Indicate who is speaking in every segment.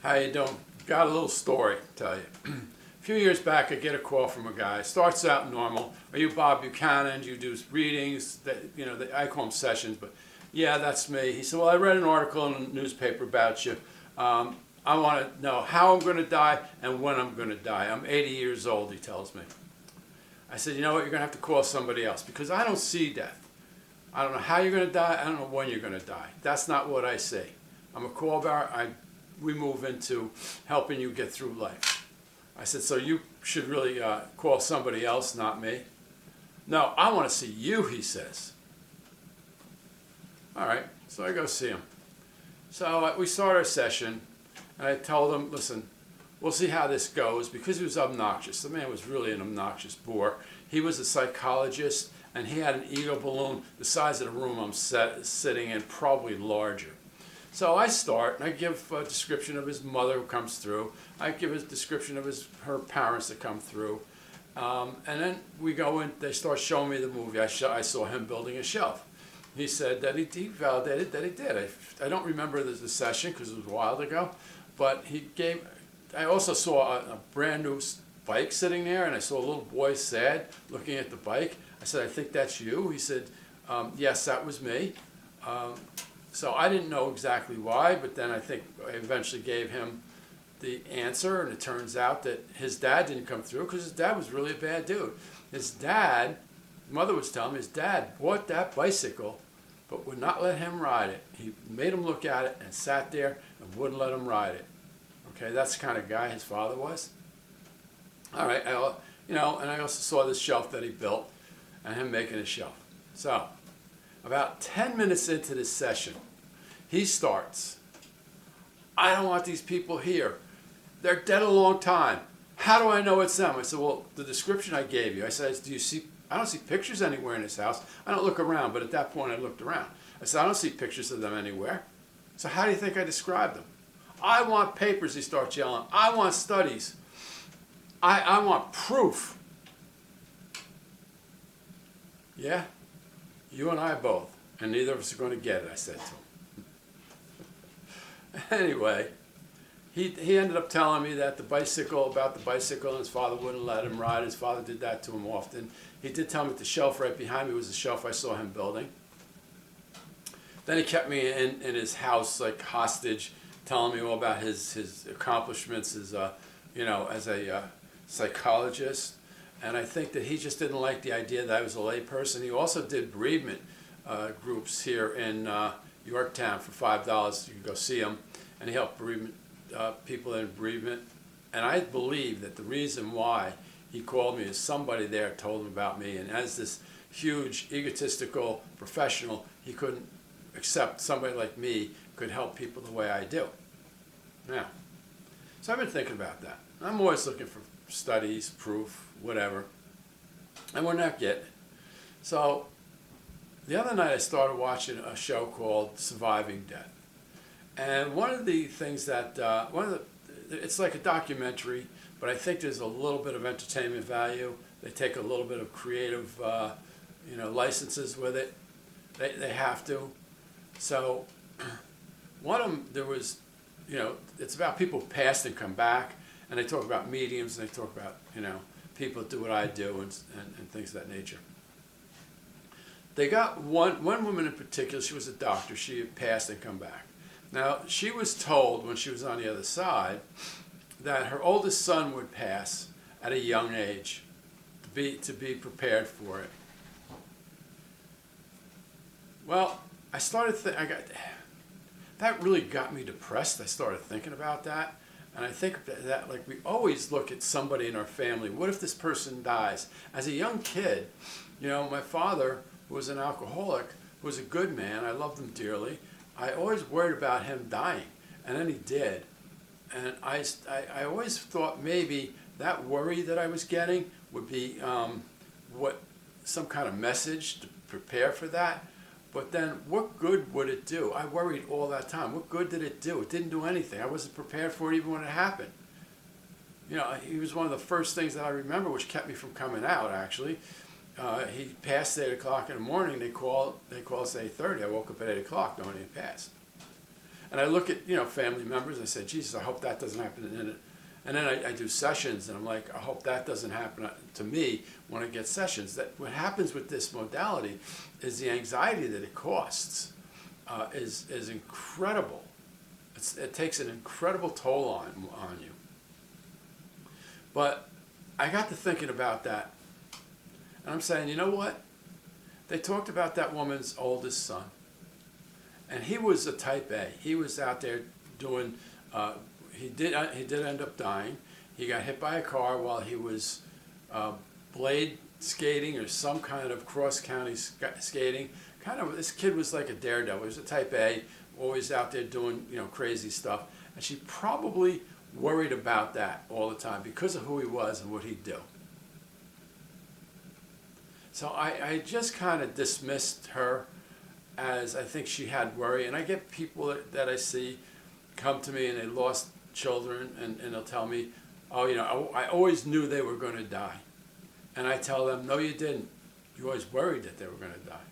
Speaker 1: How you doing? Got a little story to tell you. A few years back, I get a call from a guy. Starts out normal. Are you Bob Buchanan? Do you do readings? I call them sessions, but yeah, that's me. He said, well, I read an article in the newspaper about you. I want to know how I'm going to die and when I'm going to die. I'm 80 years old, he tells me. I said, you know what, you're going to have to call somebody else because I don't see death. I don't know how you're going to die. I don't know when you're going to die. That's not what I see. I'm a call bearer. We move into helping you get through life. I said, so you should really call somebody else, not me. No, I want to see you, he says. All right, so I go see him. So we start our session, and I told him, listen, we'll see how this goes, because he was obnoxious. The man was really an obnoxious bore. He was a psychologist, and he had an ego balloon the size of the room I'm sitting in, probably larger. So I start, and I give a description of his mother who comes through. I give a description of her parents that come through. And then we go in, they start showing me the movie. I saw him building a shelf. He said that he validated that he did. I don't remember the session because it was a while ago, but I also saw a brand new bike sitting there, and I saw a little boy sad looking at the bike. I said, I think that's you. He said, yes, that was me. So I didn't know exactly why, but then I think I eventually gave him the answer, and it turns out that his dad didn't come through because his dad was really a bad dude. His mother was telling me, his dad bought that bicycle but would not let him ride it. He made him look at it and sat there and wouldn't let him ride it. Okay, that's the kind of guy his father was. All right, and I also saw this shelf that he built and him making a shelf. So about 10 minutes into this session, he starts, I don't want these people here. They're dead a long time. How do I know it's them? I said, well, the description I gave you. I said, I don't see pictures anywhere in this house. I don't look around, but at that point I looked around. I said, I don't see pictures of them anywhere. So how do you think I described them? I want papers, he starts yelling. I want studies. I want proof. Yeah? You and I both. And neither of us are going to get it, I said to him. Anyway, he ended up telling me that about the bicycle, and his father wouldn't let him ride. His father did that to him often. He did tell me that the shelf right behind me was the shelf I saw him building. Then he kept me in his house like hostage, telling me all about his accomplishments as a psychologist. And I think that he just didn't like the idea that I was a lay person. He also did bereavement groups here in Yorktown for $5. You can go see him. And he helped people in bereavement. And I believe that the reason why he called me is somebody there told him about me. And as this huge, egotistical professional, he couldn't accept somebody like me could help people the way I do. Now, so I've been thinking about that. I'm always looking for studies, proof, whatever. And we're not getting it. So the other night I started watching a show called Surviving Death. And one of the things that, it's like a documentary, but I think there's a little bit of entertainment value. They take a little bit of creative, licenses with it. They have to. So one of them, there was, it's about people who passed and come back, and they talk about mediums, and they talk about, people that do what I do and things of that nature. They got one woman in particular, she was a doctor, she had passed and come back. Now, she was told when she was on the other side that her oldest son would pass at a young age to be prepared for it. Well, I started that really got me depressed. I started thinking about that. And I think that like we always look at somebody in our family. What if this person dies? As a young kid, my father, who was an alcoholic, was a good man. I loved him dearly. I always worried about him dying. And then he did. And I always thought maybe that worry that I was getting would be some kind of message to prepare for that. But then what good would it do? I worried all that time. What good did it do? It didn't do anything. I wasn't prepared for it even when it happened. He was one of the first things that I remember which kept me from coming out, actually. He passed at 8 o'clock in the morning. They called us at 8:30. I woke up at 8 o'clock knowing he had passed. And I look at, family members, and I say, Jesus, I hope that doesn't happen. And then I do sessions, and I'm like, I hope that doesn't happen to me when I get sessions. That what happens with this modality is the anxiety that it costs is incredible. It takes an incredible toll on you. But I got to thinking about that, and I'm saying, you know what? They talked about that woman's oldest son, and he was a type A. He was out there doing. He did end up dying. He got hit by a car while he was blade skating or some kind of cross-county skating. This kid was like a daredevil. He was a type A, always out there doing crazy stuff. And she probably worried about that all the time because of who he was and what he'd do. So I just kind of dismissed her as I think she had worry. And I get people that I see come to me and they lost children and they'll tell me, oh, I always knew they were going to die. And I tell them, no, you didn't. You always worried that they were going to die.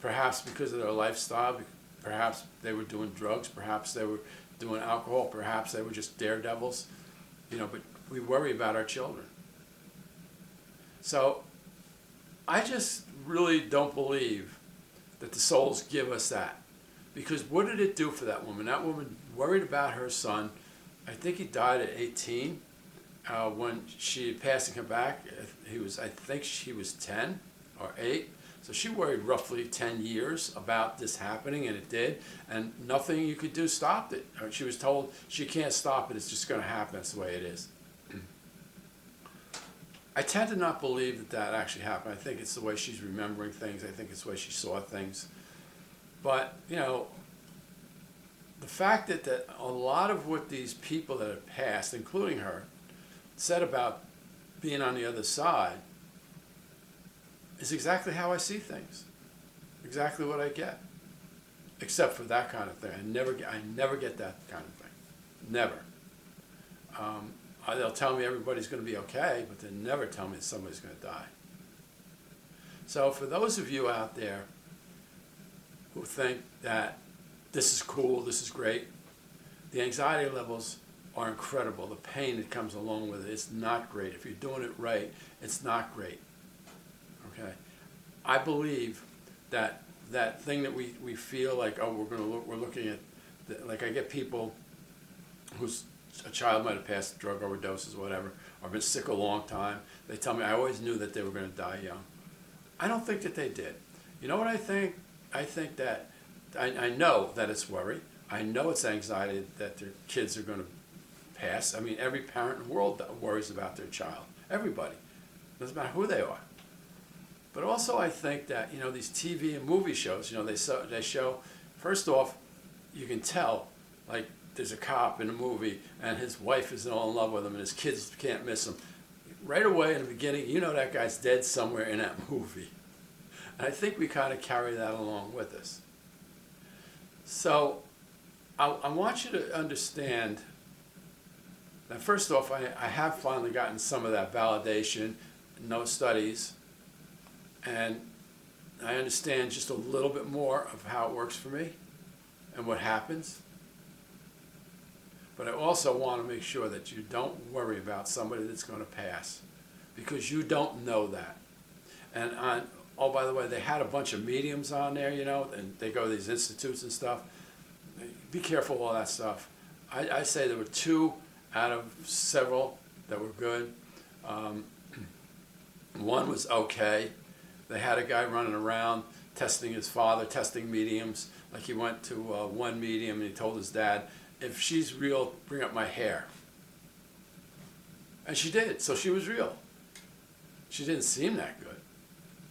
Speaker 1: Perhaps because of their lifestyle, perhaps they were doing drugs, perhaps they were doing alcohol, perhaps they were just daredevils, but we worry about our children. So I just really don't believe that the souls give us that. Because what did it do for that woman? That woman worried about her son. I think he died at 18 when she passing him back. I think she was 10 or 8. So she worried roughly 10 years about this happening, and it did. And nothing you could do stopped it. She was told she can't stop it. It's just going to happen. That's the way it is. I tend to not believe that actually happened. I think it's the way she's remembering things. I think it's the way she saw things. But, the fact that a lot of what these people that have passed, including her, said about being on the other side is exactly how I see things. Exactly what I get. Except for that kind of thing. I never get that kind of thing. Never. They'll tell me everybody's going to be okay, but they never tell me that somebody's going to die. So for those of you out there who think that this is cool, this is great, the anxiety levels are incredible. The pain that comes along with it is not great. If you're doing it right, it's not great. Okay? I believe that thing that we feel like, oh, we're looking at, like I get people whose a child might have passed drug overdoses or whatever, or been sick a long time. They tell me, I always knew that they were going to die young. I don't think that they did. You know what I think? I think that, I know that it's worry. I know it's anxiety that their kids are going to pass. I mean, every parent in the world worries about their child. Everybody. Doesn't matter who they are. But also I think that, these TV and movie shows, they show, first off, you can tell, like, there's a cop in a movie and his wife is all in love with him and his kids can't miss him. Right away in the beginning, that guy's dead somewhere in that movie. And I think we kind of carry that along with us. So I want you to understand that first off, I have finally gotten some of that validation, no studies, and I understand just a little bit more of how it works for me and what happens. But I also want to make sure that you don't worry about somebody that's going to pass, because you don't know that. And oh, by the way, they had a bunch of mediums on there, and they go to these institutes and stuff. Be careful of all that stuff. I say there were 2 out of several that were good. One was okay. They had a guy running around testing his father, testing mediums. Like he went to one medium and he told his dad, if she's real, bring up my hair. And she did, so she was real. She didn't seem that good.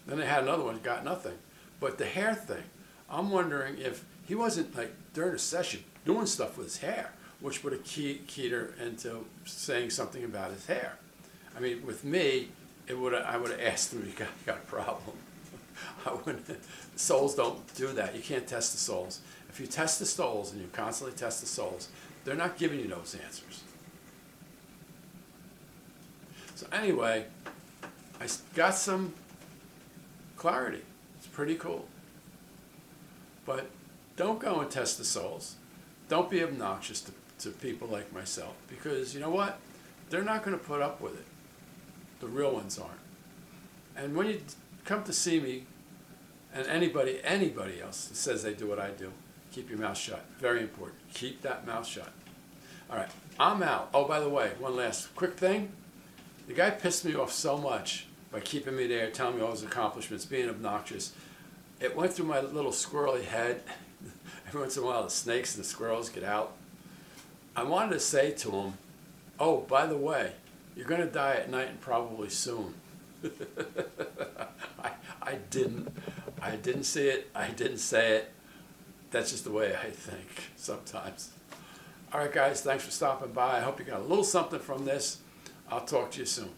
Speaker 1: Then they had another one, got nothing. But the hair thing, I'm wondering if he wasn't, like, during a session, doing stuff with his hair, which would have keyed her into saying something about his hair. I mean, with me, I would have asked him, you got a problem. Souls don't do that. You can't test the souls. If you test the souls and you constantly test the souls, they're not giving you those answers. So anyway, I got some clarity. It's pretty cool. But don't go and test the souls. Don't be obnoxious to people like myself, because you know what? They're not going to put up with it. The real ones aren't. And when you come to see me, and anybody else that says they do what I do, keep your mouth shut. Very important. Keep that mouth shut. All right, I'm out. Oh, by the way, one last quick thing. The guy pissed me off so much by keeping me there, telling me all his accomplishments, being obnoxious. It went through my little squirrely head. Every once in a while, the snakes and the squirrels get out. I wanted to say to him, oh, by the way, you're going to die at night and probably soon. I didn't see it. I didn't say it. That's just the way I think sometimes. All right, guys, thanks for stopping by. I hope you got a little something from this. I'll talk to you soon.